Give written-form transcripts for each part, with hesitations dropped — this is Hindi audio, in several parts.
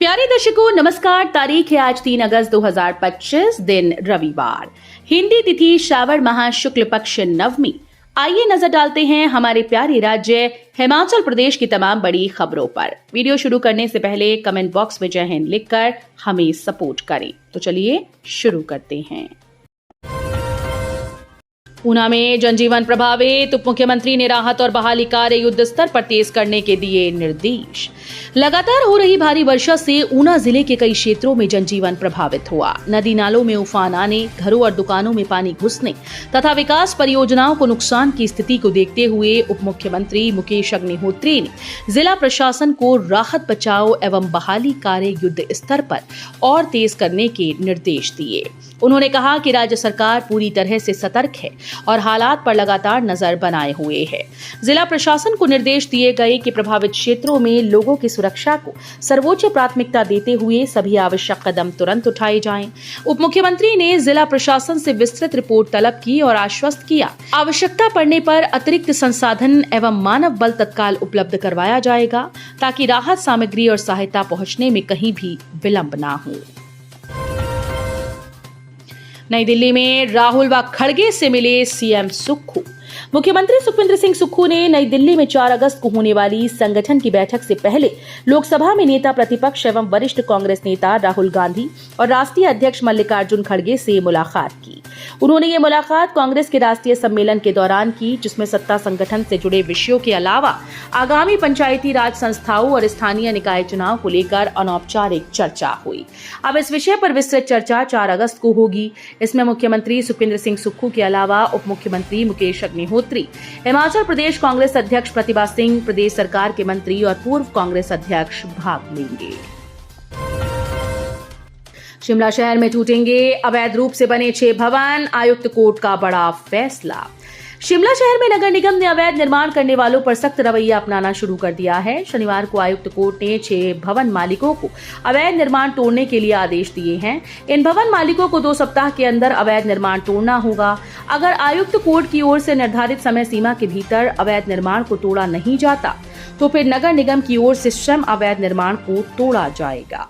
प्यारे दर्शकों नमस्कार। तारीख है आज 3 अगस्त 2025, दिन रविवार, हिंदी तिथि श्रावण माह शुक्ल पक्ष नवमी। आइए नजर डालते हैं हमारे प्यारे राज्य हिमाचल प्रदेश की तमाम बड़ी खबरों पर। वीडियो शुरू करने से पहले कमेंट बॉक्स में जय हिंद लिखकर हमें सपोर्ट करें। तो चलिए शुरू करते हैं। ऊना में जनजीवन प्रभावित, उप मुख्यमंत्री ने राहत और बहाली कार्य युद्ध स्तर पर तेज करने के दिए निर्देश। लगातार हो रही भारी वर्षा से ऊना जिले के कई क्षेत्रों में जनजीवन प्रभावित हुआ। नदी नालों में उफान आने, घरों और दुकानों में पानी घुसने तथा विकास परियोजनाओं को नुकसान की स्थिति को देखते हुए उप मुख्यमंत्री मुकेश अग्निहोत्री ने जिला प्रशासन को राहत बचाव एवं बहाली कार्य युद्ध स्तर पर और तेज करने के निर्देश दिए। उन्होंने कहा कि राज्य सरकार पूरी तरह से सतर्क है और हालात पर लगातार नजर बनाए हुए है। जिला प्रशासन को निर्देश दिए गए कि प्रभावित क्षेत्रों में लोगों की सुरक्षा को सर्वोच्च प्राथमिकता देते हुए सभी आवश्यक कदम तुरंत उठाए जाएं। उप मुख्यमंत्री ने जिला प्रशासन से विस्तृत रिपोर्ट तलब की और आश्वस्त किया आवश्यकता पड़ने पर अतिरिक्त संसाधन एवं मानव बल तत्काल उपलब्ध करवाया जाएगा ताकि राहत सामग्री और सहायता पहुंचने में कहीं भी विलंब न हो। नई दिल्ली में राहुल व खड़गे से मिले सीएम सुक्खू। मुख्यमंत्री सुखविंदर सिंह सुक्खू ने नई दिल्ली में 4 अगस्त को होने वाली संगठन की बैठक से पहले लोकसभा में नेता प्रतिपक्ष एवं वरिष्ठ कांग्रेस नेता राहुल गांधी और राष्ट्रीय अध्यक्ष मल्लिकार्जुन खड़गे से मुलाकात की। उन्होंने ये मुलाकात कांग्रेस के राष्ट्रीय सम्मेलन के दौरान की, जिसमें सत्ता संगठन से जुड़े विषयों के अलावा आगामी पंचायती राज संस्थाओं और स्थानीय निकाय चुनाव को लेकर अनौपचारिक चर्चा हुई। अब इस विषय पर विस्तृत चर्चा 4 अगस्त को होगी। इसमें मुख्यमंत्री सुखविंदर सिंह सुक्खू के अलावा उप मुख्यमंत्री मुकेश अग्निहोत्री, हिमाचल प्रदेश कांग्रेस अध्यक्ष प्रतिभा सिंह, प्रदेश सरकार के मंत्री और पूर्व कांग्रेस अध्यक्ष भाग लेंगे। शिमला शहर में टूटेंगे अवैध रूप से बने 6 भवन, आयुक्त कोर्ट का बड़ा फैसला। शिमला शहर में नगर निगम ने अवैध निर्माण करने वालों पर सख्त रवैया अपनाना शुरू कर दिया है। शनिवार को आयुक्त कोर्ट ने 6 भवन मालिकों को अवैध निर्माण तोड़ने के लिए आदेश दिए हैं। इन भवन मालिकों को 2 सप्ताह के अंदर अवैध निर्माण तोड़ना होगा। अगर आयुक्त कोर्ट की ओर से निर्धारित समय सीमा के भीतर अवैध निर्माण को तोड़ा नहीं जाता तो फिर नगर निगम की ओर से स्वयं अवैध निर्माण को तोड़ा जाएगा।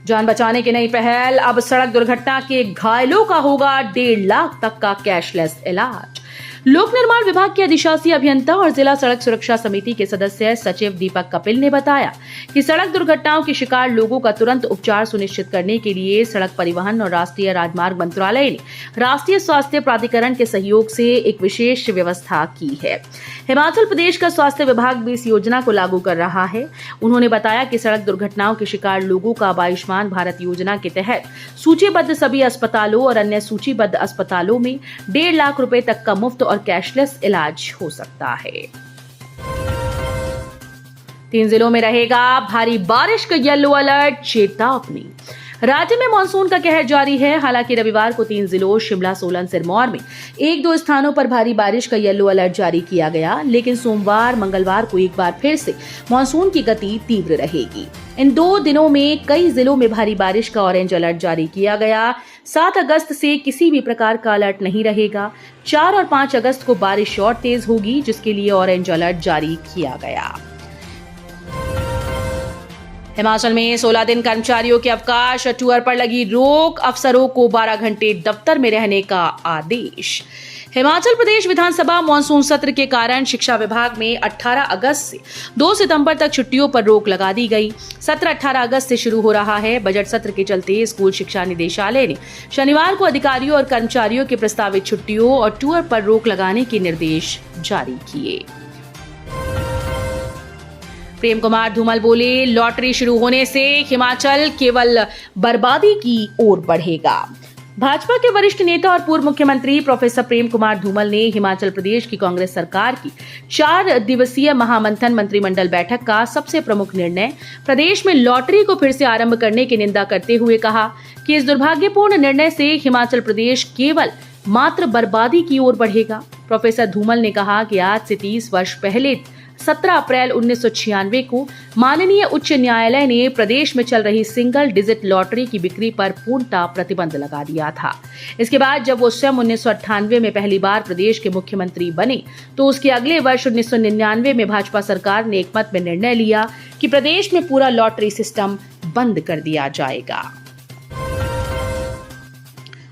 जान बचाने की नई पहल, अब सड़क दुर्घटना के घायलों का होगा 1.5 लाख तक का कैशलेस इलाज। लोक निर्माण विभाग के अधिशासी अभियंता और जिला सड़क सुरक्षा समिति के सदस्य सचिव दीपक कपिल ने बताया कि सड़क दुर्घटनाओं के शिकार लोगों का तुरंत उपचार सुनिश्चित करने के लिए सड़क परिवहन और राष्ट्रीय राजमार्ग मंत्रालय ने राष्ट्रीय स्वास्थ्य प्राधिकरण के सहयोग से एक विशेष व्यवस्था की है। हिमाचल प्रदेश का स्वास्थ्य विभाग भी इस योजना को लागू कर रहा है। उन्होंने बताया कि सड़क दुर्घटनाओं के शिकार लोगों का आयुष्मान भारत योजना के तहत सूचीबद्ध सभी अस्पतालों और अन्य सूचीबद्ध अस्पतालों में 1.5 लाख रुपए तक का मुफ्त और कैशलेस इलाज हो सकता है। 3 जिलों में रहेगा भारी बारिश का येलो अलर्ट, चेतावनी। राज्य में मानसून का कहर जारी है। हालांकि रविवार को 3 जिलों शिमला, सोलन, सिरमौर में 1-2 स्थानों पर भारी बारिश का येलो अलर्ट जारी किया गया, लेकिन सोमवार, मंगलवार को एक बार फिर से मानसून की गति तीव्र रहेगी। इन 2 दिनों में कई जिलों में भारी बारिश का ऑरेंज अलर्ट जारी किया गया। 7 अगस्त से किसी भी प्रकार का अलर्ट नहीं रहेगा। 4 और 5 अगस्त को बारिश और तेज होगी, जिसके लिए ऑरेंज अलर्ट जारी किया गया। हिमाचल में 16 दिन कर्मचारियों के अवकाश, टूर पर लगी रोक, अफसरों को 12 घंटे दफ्तर में रहने का आदेश। हिमाचल प्रदेश विधानसभा मानसून सत्र के कारण शिक्षा विभाग में 18 अगस्त से 2 सितंबर तक छुट्टियों पर रोक लगा दी गई। सत्र 18 अगस्त से शुरू हो रहा है। बजट सत्र के चलते स्कूल शिक्षा निदेशालय ने शनिवार को अधिकारियों और कर्मचारियों के प्रस्तावित छुट्टियों और टूर पर रोक लगाने के निर्देश जारी किए। प्रेम कुमार धूमल बोले, लॉटरी शुरू होने से हिमाचल केवल बर्बादी की ओर बढ़ेगा। भाजपा के वरिष्ठ नेता और पूर्व मुख्यमंत्री प्रोफेसर प्रेम कुमार धूमल ने हिमाचल प्रदेश की कांग्रेस सरकार की 4 दिवसीय महामंथन मंत्रिमंडल बैठक का सबसे प्रमुख निर्णय प्रदेश में लॉटरी को फिर से आरंभ करने की निंदा करते हुए कहा कि इस दुर्भाग्यपूर्ण निर्णय से हिमाचल प्रदेश केवल मात्र बर्बादी की ओर बढ़ेगा। प्रोफेसर धूमल ने कहा कि आज से 30 वर्ष पहले 17 अप्रैल 1996 को माननीय उच्च न्यायालय ने प्रदेश में चल रही सिंगल डिजिट लॉटरी की बिक्री पर पूर्णतः प्रतिबंध लगा दिया था। इसके बाद जब वो स्वयं 1998 में पहली बार प्रदेश के मुख्यमंत्री बने तो उसके अगले वर्ष 1999 में भाजपा सरकार ने एकमत में निर्णय लिया कि प्रदेश में पूरा लॉटरी सिस्टम बंद कर दिया जाएगा।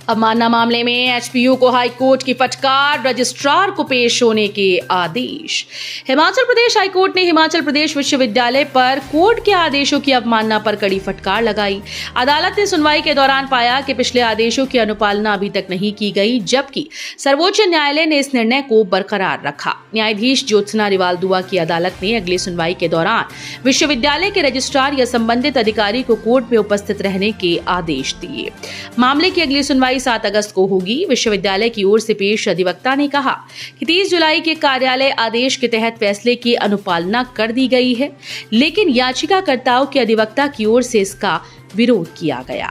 अवमानना मामले में एचपीयू को हाईकोर्ट की फटकार, रजिस्ट्रार को पेश होने के आदेश। हिमाचल प्रदेश हाईकोर्ट ने हिमाचल प्रदेश विश्वविद्यालय पर कोर्ट के आदेशों की अवमानना पर कड़ी फटकार लगाई। अदालत ने सुनवाई के दौरान पाया कि पिछले आदेशों की अनुपालना अभी तक नहीं की गई, जबकि सर्वोच्च न्यायालय ने इस निर्णय को बरकरार रखा। न्यायाधीश ज्योत्सना रिवाल दुआ की अदालत ने अगली सुनवाई के दौरान विश्वविद्यालय के रजिस्ट्रार या संबंधित अधिकारी को कोर्ट में उपस्थित रहने के आदेश दिए। मामले की अगली सुनवाई 7 अगस्त को होगी। विश्वविद्यालय की ओर से पेश अधिवक्ता ने कहा कि 30 जुलाई के कार्यालय आदेश के तहत फैसले की अनुपालना कर दी गई है, लेकिन याचिकाकर्ताओं के अधिवक्ता की ओर से इसका विरोध किया गया।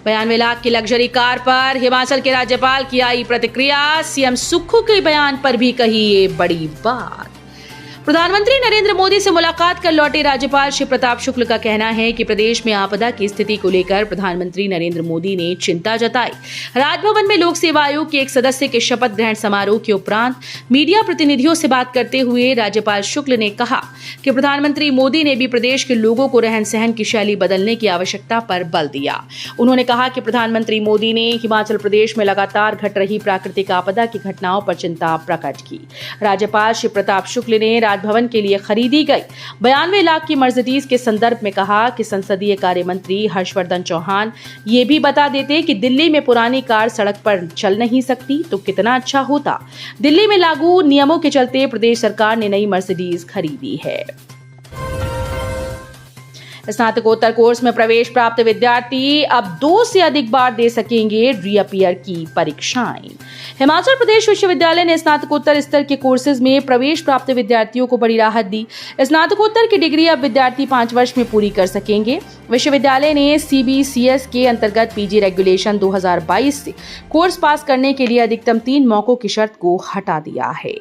92 लाख की लग्जरी कार पर हिमाचल के राज्यपाल की आई प्रतिक्रिया। सीएम सुक्खू के बयान पर भी कही ये बड़ी बात। प्रधानमंत्री नरेंद्र मोदी से मुलाकात कर लौटे राज्यपाल श्री प्रताप शुक्ल का कहना है कि प्रदेश में आपदा की स्थिति को लेकर प्रधानमंत्री नरेंद्र मोदी ने चिंता जताई। राजभवन में लोक सेवा आयोग के एक सदस्य के शपथ ग्रहण समारोह के उपरांत मीडिया प्रतिनिधियों से बात करते हुए राज्यपाल शुक्ल ने कहा कि प्रधानमंत्री मोदी ने भी प्रदेश के लोगों को रहन सहन की शैली बदलने की आवश्यकता पर बल दिया। उन्होंने कहा कि प्रधानमंत्री मोदी ने हिमाचल प्रदेश में लगातार घट रही प्राकृतिक आपदा की घटनाओं पर चिंता प्रकट की। राज्यपाल श्री प्रताप शुक्ल ने राजभवन के लिए खरीदी गई 92 लाख की मर्सिडीज के संदर्भ में कहा कि संसदीय कार्य मंत्री हर्षवर्धन चौहान ये भी बता देते कि दिल्ली में पुरानी कार सड़क पर चल नहीं सकती तो कितना अच्छा होता। दिल्ली में लागू नियमों के चलते प्रदेश सरकार ने नई मर्सिडीज खरीदी है। स्नातकोत्तर कोर्स में प्रवेश प्राप्त विद्यार्थी अब 2 से अधिक बार दे सकेंगे रीअपियर की परीक्षाएं। हिमाचल प्रदेश विश्वविद्यालय ने स्नातकोत्तर स्तर के कोर्सेज में प्रवेश प्राप्त विद्यार्थियों को बड़ी राहत दी। स्नातकोत्तर की डिग्री अब विद्यार्थी 5 वर्ष में पूरी कर सकेंगे। विश्वविद्यालय ने CBCS के अंतर्गत PG रेगुलेशन 2022 से कोर्स पास करने के लिए अधिकतम 3 मौकों की शर्त को हटा दिया है।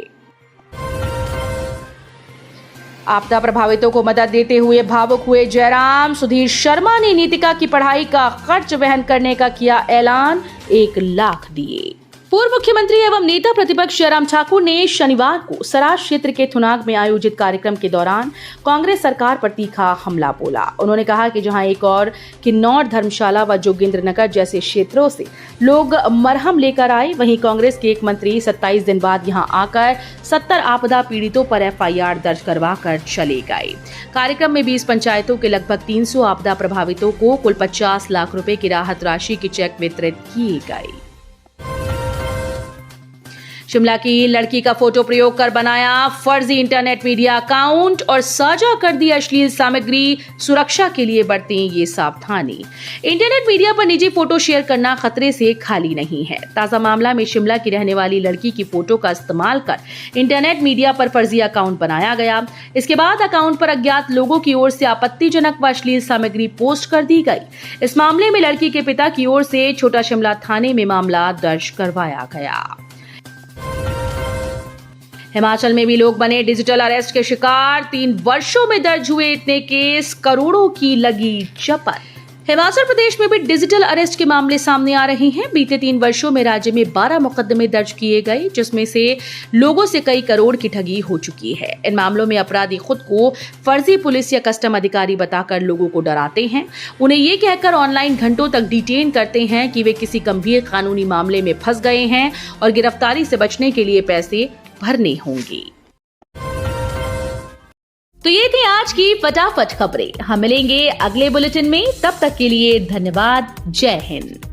आपदा प्रभावितों को मदद देते हुए भावुक हुए जयराम। सुधीर शर्मा ने नीतिका की पढ़ाई का खर्च वहन करने का किया ऐलान, 1 लाख दिए। पूर्व मुख्यमंत्री एवं नेता प्रतिपक्ष जयराम ठाकुर ने शनिवार को सराज क्षेत्र के थुनाग में आयोजित कार्यक्रम के दौरान कांग्रेस सरकार पर तीखा हमला बोला। उन्होंने कहा कि जहां एक और किन्नौर, धर्मशाला व जोगिंद्रनगर जैसे क्षेत्रों से लोग मरहम लेकर आए, वहीं कांग्रेस के एक मंत्री 27 दिन बाद यहां आकर 70 आपदा पीड़ितों पर FIR दर्ज करवा कर चले गए। कार्यक्रम में 20 पंचायतों के लगभग 300 आपदा प्रभावितों को कुल 50 लाख रुपए की राहत राशि के चेक वितरित किए गए। शिमला की लड़की का फोटो प्रयोग कर बनाया फर्जी इंटरनेट मीडिया अकाउंट और साझा कर दी अश्लील सामग्री, सुरक्षा के लिए बरतें ये सावधानी। इंटरनेट मीडिया पर निजी फोटो शेयर करना खतरे से खाली नहीं है। ताजा मामला में शिमला की रहने वाली लड़की की फोटो का इस्तेमाल कर इंटरनेट मीडिया पर फर्जी अकाउंट बनाया गया। इसके बाद अकाउंट पर अज्ञात लोगों की ओर से आपत्तिजनक व अश्लील सामग्री पोस्ट कर दी गई। इस मामले में लड़की के पिता की ओर से छोटा शिमला थाने में मामला दर्ज करवाया गया। हिमाचल में भी लोग बने डिजिटल अरेस्ट के शिकार। 3 वर्षों में दर्ज हुए इतने केस, करोड़ों की लगी चपत। हिमाचल प्रदेश में भी डिजिटल अरेस्ट के मामले सामने आ रहे हैं। बीते 3 वर्षों में राज्य में 12 मुकदमे दर्ज किए गए, जिसमें से लोगों से कई करोड़ की ठगी हो चुकी है। इन मामलों में अपराधी खुद को फर्जी पुलिस या कस्टम अधिकारी बताकर लोगों को डराते हैं। उन्हें ये कहकर ऑनलाइन घंटों तक डिटेन करते हैं कि वे किसी गंभीर कानूनी मामले में फंस गए हैं और गिरफ्तारी से बचने के लिए पैसे भरने होंगे। तो ये थी आज की फटाफट खबरें। हम मिलेंगे अगले बुलेटिन में, तब तक के लिए धन्यवाद। जय हिंद।